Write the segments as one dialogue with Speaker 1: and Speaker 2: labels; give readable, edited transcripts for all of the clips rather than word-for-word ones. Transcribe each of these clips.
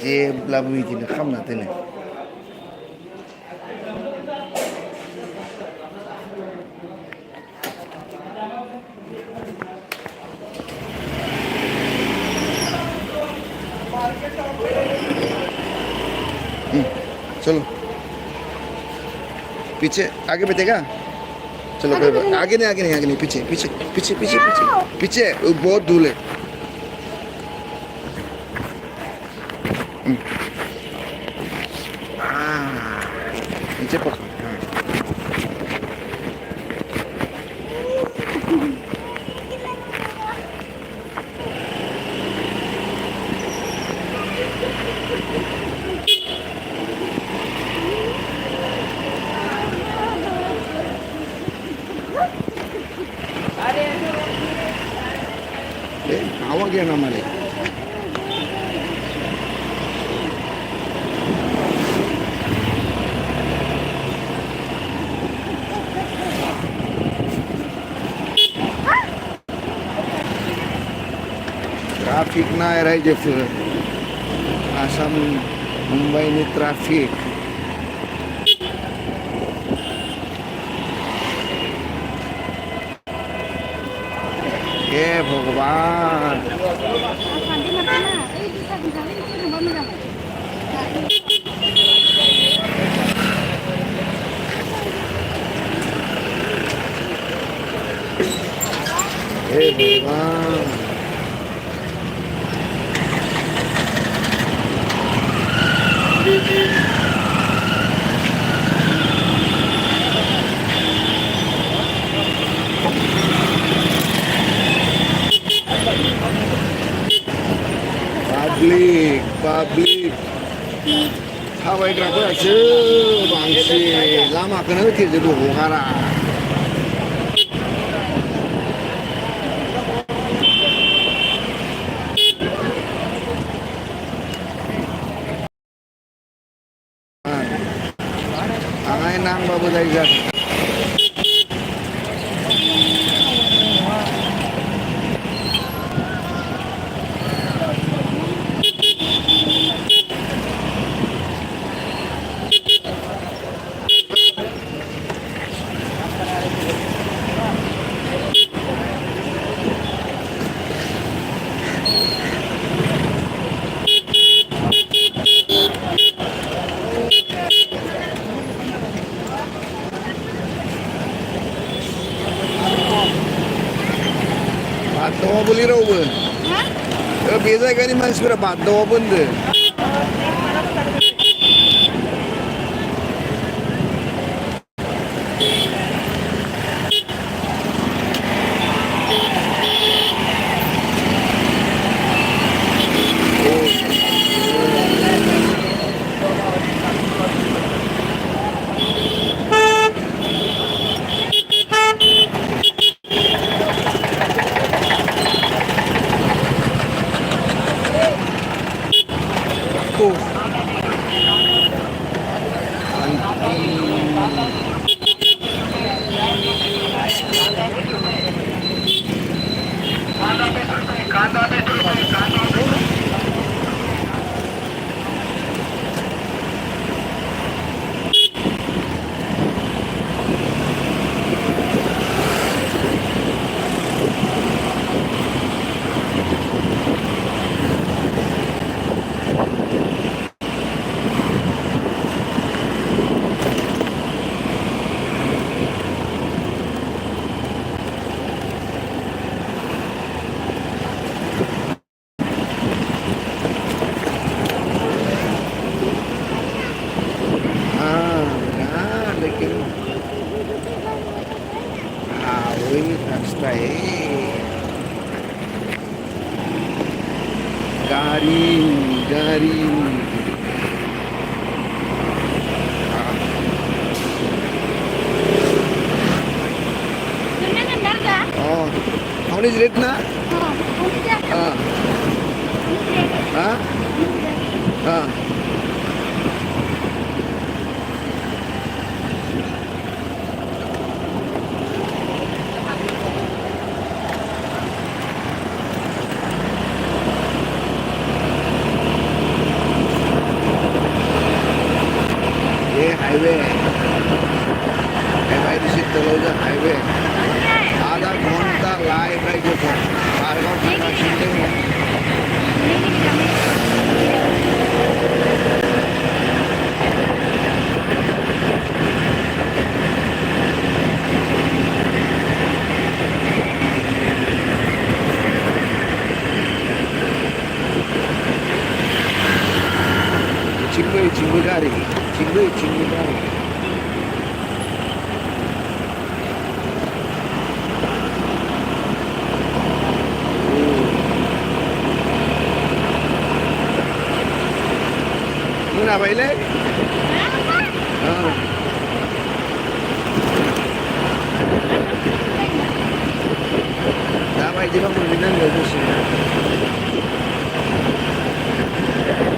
Speaker 1: जेब्लाबो बिदिनो खालामना दोनो। चलो पीछे आगे बैठेगा। चलो कोई बात आगे नहीं, आगे नहीं, आगे नहीं, पीछे पीछे पीछे पीछे पीछे पीछे बहुत धूल है। पीछे पकड़। आवा गया ना हमारे। ट्राफिक नाही राहायचं आसाम मुंबईने ट्राफिक। हे भगवान हे भगवान public थाबायग्राफोरासो बांसिन लामाखौनो होथेजोबो हगारा। आंहाय नांबाबो जायो जादों। बाथौआ बोलि रावबो बे जायगानि मानसिफोरा बाथौआ बोन्दो। garing. Oh, how is it na? Highway MIDC Taloja highway आधा घन्टा लाइभ रायजोखौ पार्कआव थांगासिनो दङ 친구 자리 친구 자리 누나 바일래? Damai di bang pembinaan gak bos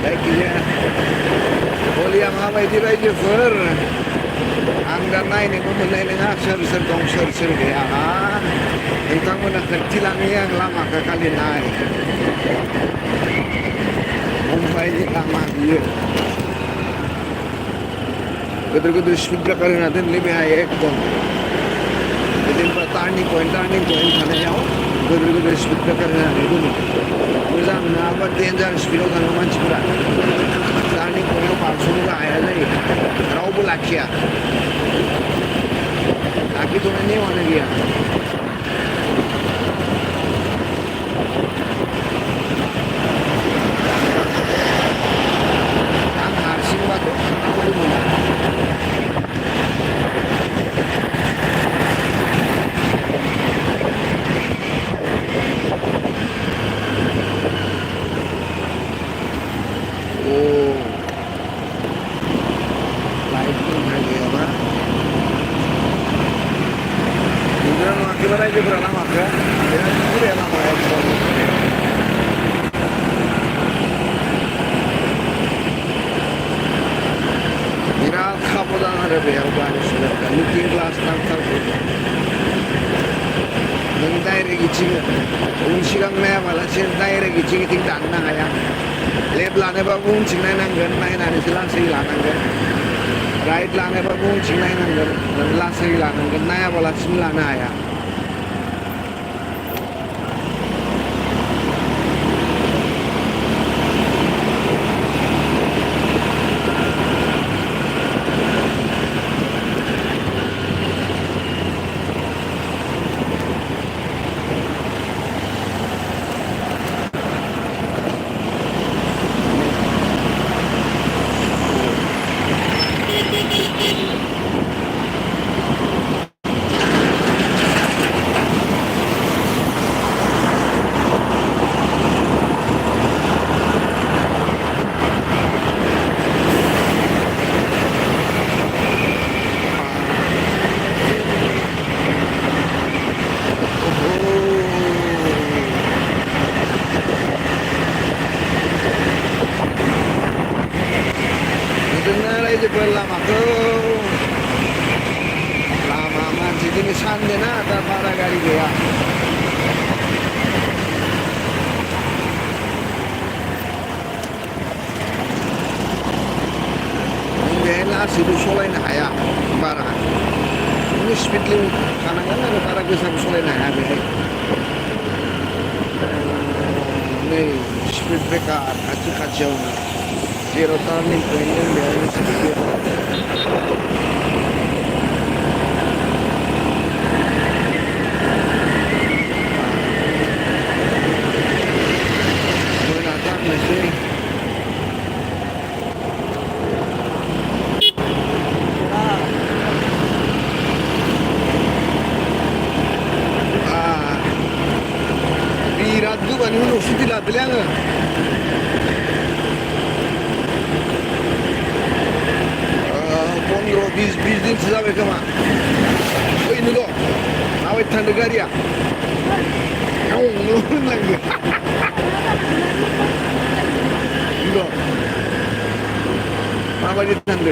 Speaker 1: Baiknya Kuliah mamai di raja fer Anggar naik nih memulai dengan ser dong ser ya Entang mana kecil yang lama ke kali naik Mumbai ini lama dia Gedor-gedor speed breaker nanti lebih high ekdom Jadi turning point sana jauh Gedor-gedor speed breaker nanti itu Muzam apa danger speed kan romantis berat Turning point palsu juga ayah lagi Rau bulakia Tapi tuh ini mana dia aja berlama ke dengan itu ya lama ekspor viral kapodan ada beliau banyak sudah looking glass tantar mentai regici unsigang me wala sentai regici ting dan na ya left lane ba bung chinai nang gan nai na ni silang sei la nang gan right lane ba bung chinai nang gan la sei la nang gan na ya wala sim la na ya lama man sini sande na ada para gari gaya bela sidu solai na haya para ini speed limit karena kan ada para bisa solai na haya bela ini speed breaker kacau na zero turning point yang biasa sedikit Raddu bani hunu sudah dilatih lah. 15-20 दिन से जावे कमा ओइ नुलो आवै ठंड गारिया औ नुलो लंगे नुलो माबादि ठंड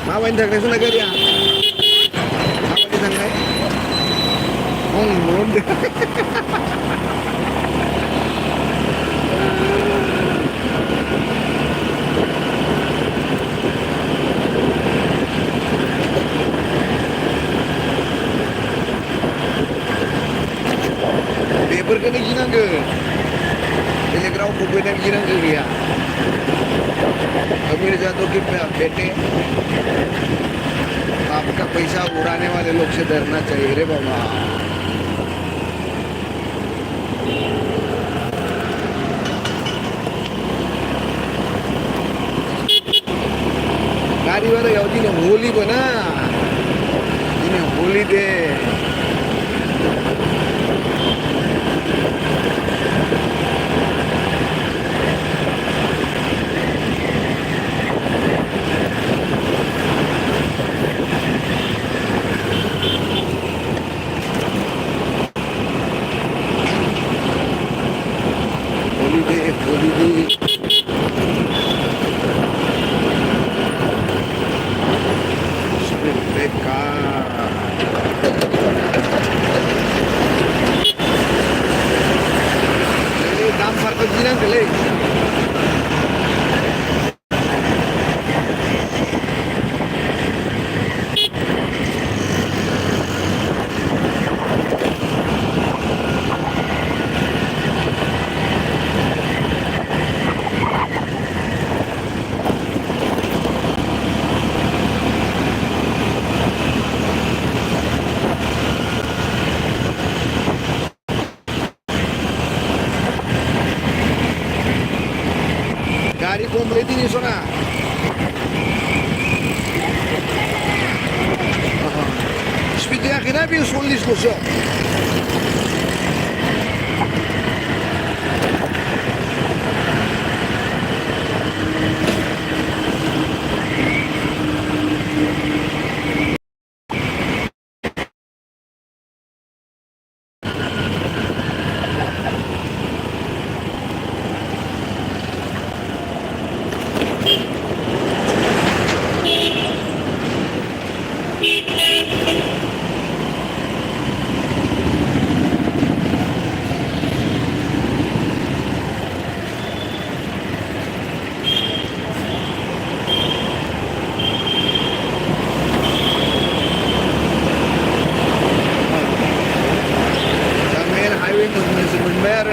Speaker 1: माबादि थांनाय सुना गारिया माबादि थांनाय औ नुलो गिनांगोन बेलेग रावखौबो नों गिनांगौ गैया अमीर जादों के बेटे आपका पैसा उड़ाने वाले लोग से डरना चाहिए रे बाबा गाड़ी वाला यार जिन्हें होली बना जिन्हें होली दे होली दे दाम फारक गिनांगोलै गाड़ी complete ini sona speednya akhirnya habis 40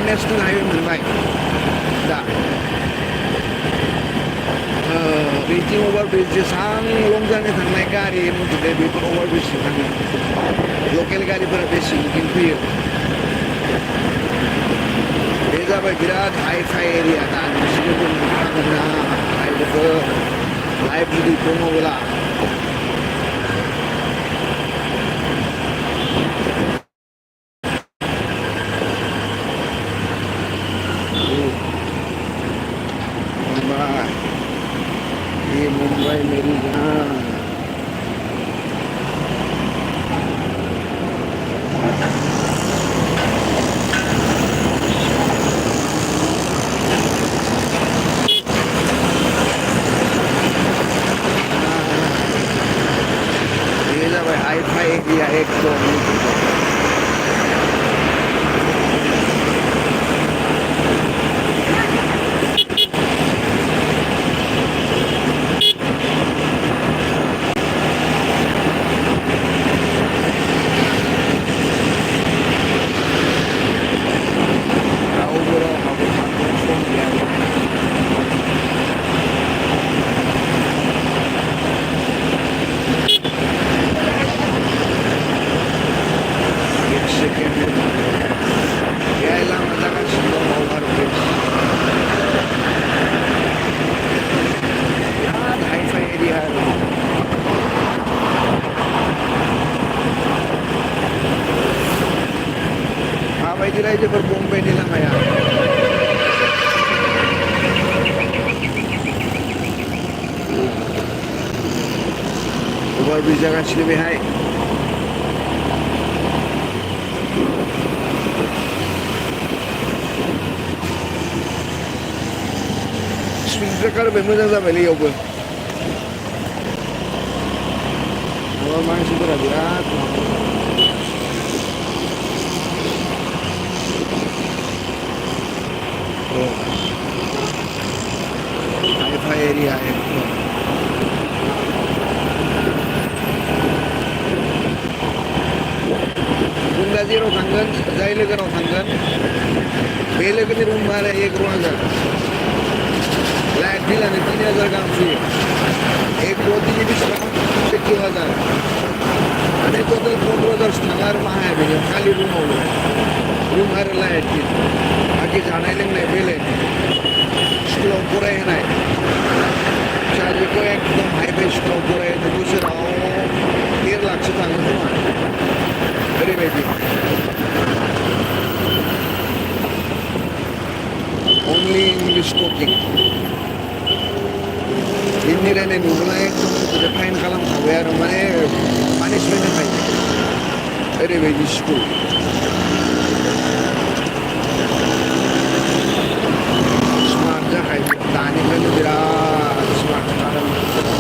Speaker 1: national highway मोनबाय दा बेथिं अभारब्रिज जेसां लं जार्नि थांनाय गारि मथर बेफोर अभारब्रिजजों थाङो लकेल गारिफोरा बे सिंथिं फैयो बे जाबाय बिराद हाइ फाइ एरिया दा नोंसोरबो नुखागोन ना हाइवेखौ लाइभ जुदि दङब्ला मुंबई मेरी जान ये जब हाई फाई एरिया एकदम Mabaydi raja berbombay nila kaya. Overbridge jangan sini behai. Speed breaker bener जा बेले यावबो. Awal मानसिफोरा बिराद हाई-फाई एरिया है बुंगा जेराव थांगोन जाय लोगोनाव थांगोन ये लेकिन रूम भाड़ा 1,000 लाइट बिल आणि 3,000 काम सुरू एक 2 GB RAM 21,000 आणि टोटल 15,000 स्थानावर महाय म्हणजे खाली रूम रूम भाड़ा लाइट बिल बाकी जानाय लोंनाय बेले स्कुलाव फरायहोनाय फिसाजोखौ एकदम हाइफाइ स्कुलाव फरायहोनो बोसोराव 1.5 लाखसो थाङो खोमा ओरैबायदि only English talking हिन्दी रायनाय नुब्ला एकदम फाइन खालामखाबाय आरो माने पानिशमेन्ट होखायो ओरैबायदि स्कुल स्मार्ट जाखायो दानिफ्रायनो बिराद स्मार्ट खालामो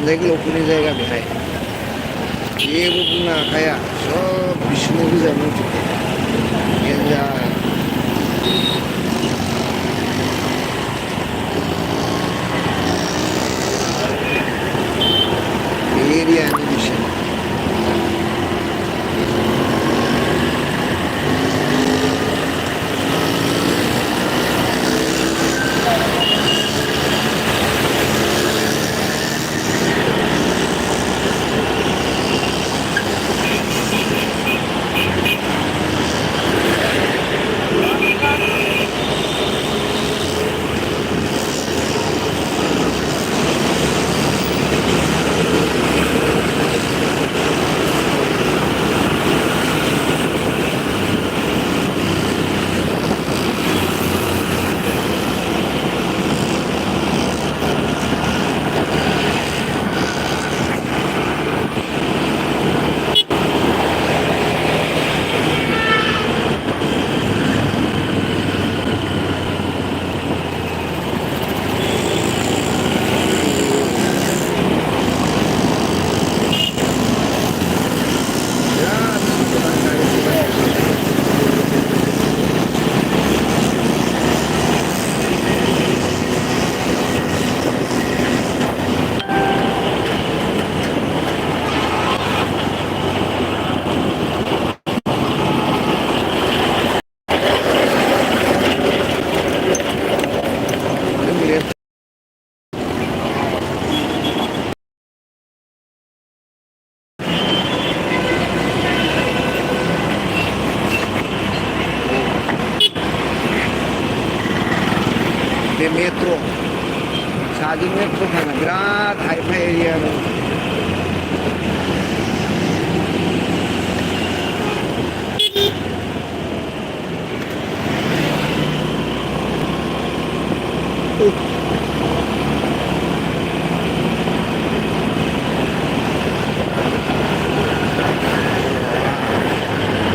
Speaker 1: जायगायाव फैनाय जायगा बेहाय जेबो बुंनो हाखाया सब बिसिनि गोजा मिथिगौ एन्जाय एरियानि बिसोर बे मेट्र' साजों मेट्र' थाङो बिराद हाइफाइ एरिया दं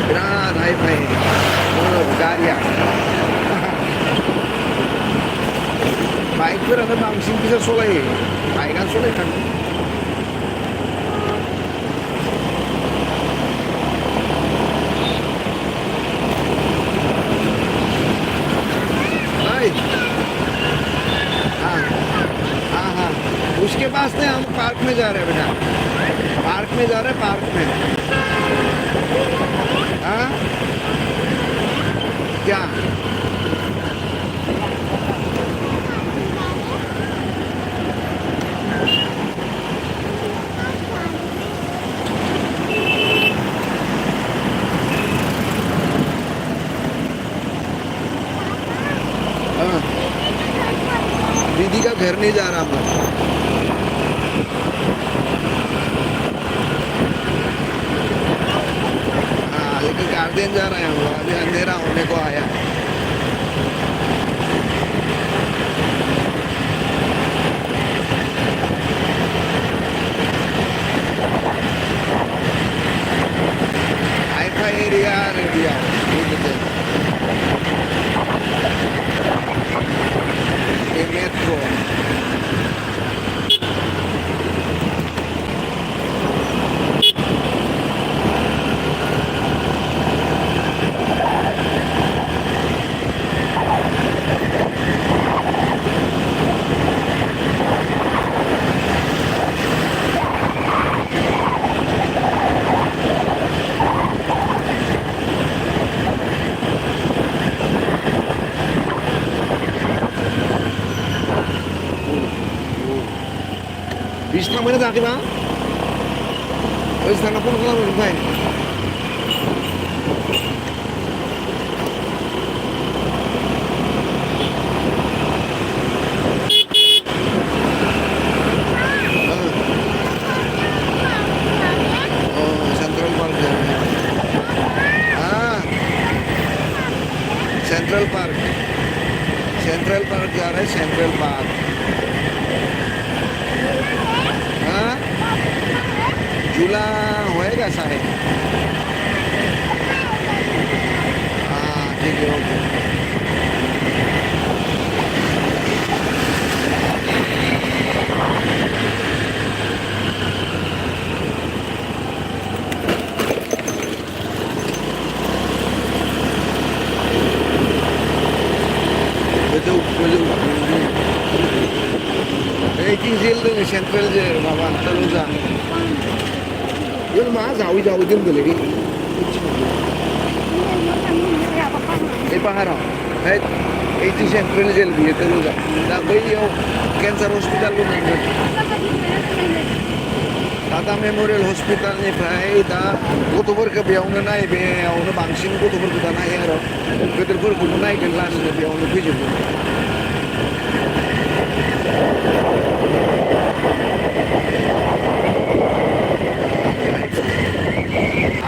Speaker 1: बिराद हाइफाइ गारिया बाइकफोरानो बांसिन फैसा सलायो बाइकआनो सलायखाङो हाँ हाँ उसके पास नहीं हम पार्क में जा रहे हैं बेटा पार्क में जा रहे हैं पार्क में हाँ क्या दीदी का घर नहीं जा रहा हम हाँ लेकिन गार्डन जा रहे हैं हम लोग अभी अंधेरा होने को आया बिस थांबायना थाङाखैबा ओइस थांना फन खालामो ओमफ्राय सेंट्रल पार्क सेंट्रल पार्क जा रहे हैं सेंट्रल पार्क झूला होएगा शायद हाँ ठीक है okay Eighteen zil dengan central je, bawa terus ah. Yun mah jauh dia beli. Pahara. Eighteen central je lebih terus ah. Dah beli yo cancer hospital pun ada. Tata Memorial Hospital ni फ्राय दा गथ'फोरखौ बेयावनो नाय बेयावनो बांसिन गथ'फोरखौ दा नायो आरो गेदेरफोरखौबो नायगोन लासैनो बेयावनो फैजोबगोन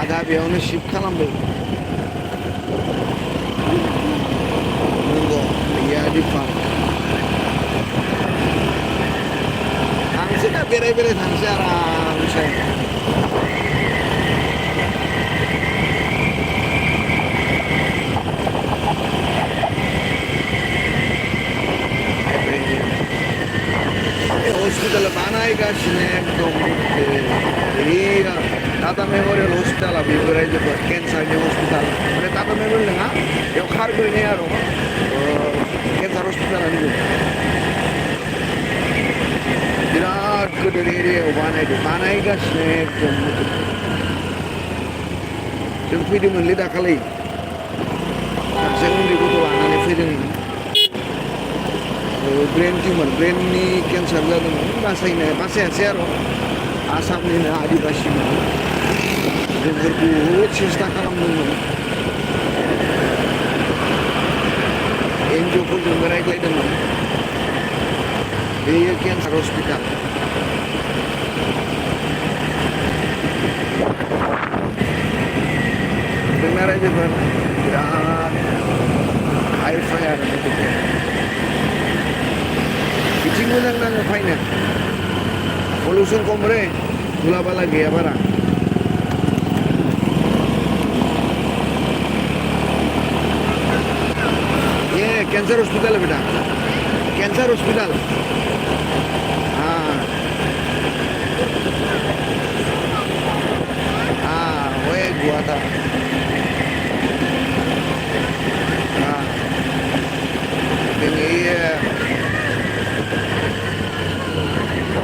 Speaker 1: आधा बेयावनो शिफ्ट खालामबाय नंगौ यादि पार्क थांसै ना बेराय थांसै आरामसे हॉस्पिटल बानायगासिनो एकदम टाटा मेमरियल हस्पिटाला बेबो रायजोफोर केन्सारनि हस्पिटाल माने टाटा मेमरियल नङा बेयाव खारबोनाय आरो केन्सार हस्पिटालानो बिराद गोदोर एरियायाव बानायगासिनो एकदम जों फैदोंमोनलै दाखालि सासे उन्दै गथ' लानानै फैदोंमोन ब्रेन टिउमार ब्रेननि केन्सार जादोंमोन बासायासै आरो आसामनिनो आदिबासिमोन जोंफोर बहुद सेस्था खालामदोंमोन एनजिअफोरजोंबो रायज्लायदोंमोन बेयो केन्सार हस्पिटाल जोंना रायजोफोर बिराद हाइ फाइ आरो बिथिं मोजां नाङो फायनो पलिउसन खम रे धुला बाला गैया बारा ये कैंसर हॉस्पिटल है बेटा कैंसर हॉस्पिटल हाँ हाँ वही हुआ था हाँ ये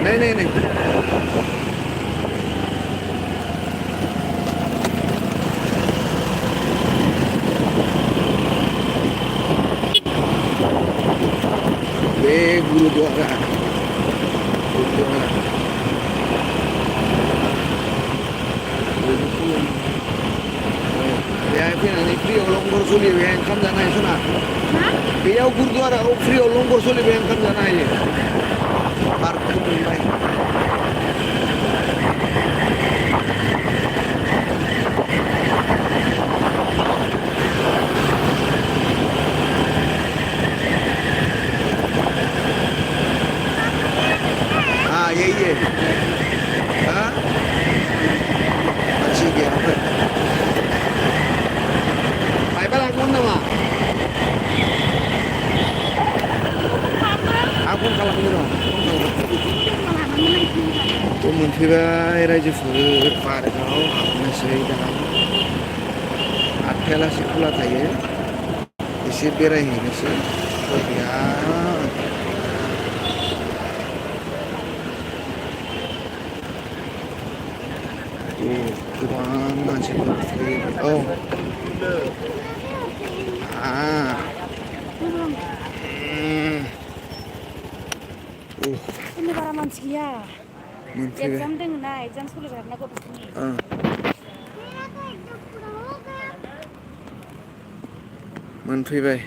Speaker 1: नहीं ये गुरुद्वारा बेहाय फैनानै फ्रियाव लंगर सोलियो बेहाय ओंखाम जानो हायो सना बेयाव गुरुद्वारायाव फ्रियाव लंगर सोलियो बेहाय ओंखाम जानो हायो पार्कखौ मोनबाय हाँ यही है हाँ अच्छी गया Baiklah aku nama. Aku खालामनो र' थ' मोनफैबाय रायजोफोर पार्कआव हाबनोसै दा 8थायालासि खुला थायो एसे बेरायहैनोसै बरिया गोबां मानसिफोर फैयो औ
Speaker 2: दिनै बारा मानसि गैया
Speaker 1: मोनफैबाय
Speaker 2: एगजाम दङ ना एगजाम सोलिबाय आरोना गथ'फोरनि
Speaker 1: मोनफैबाय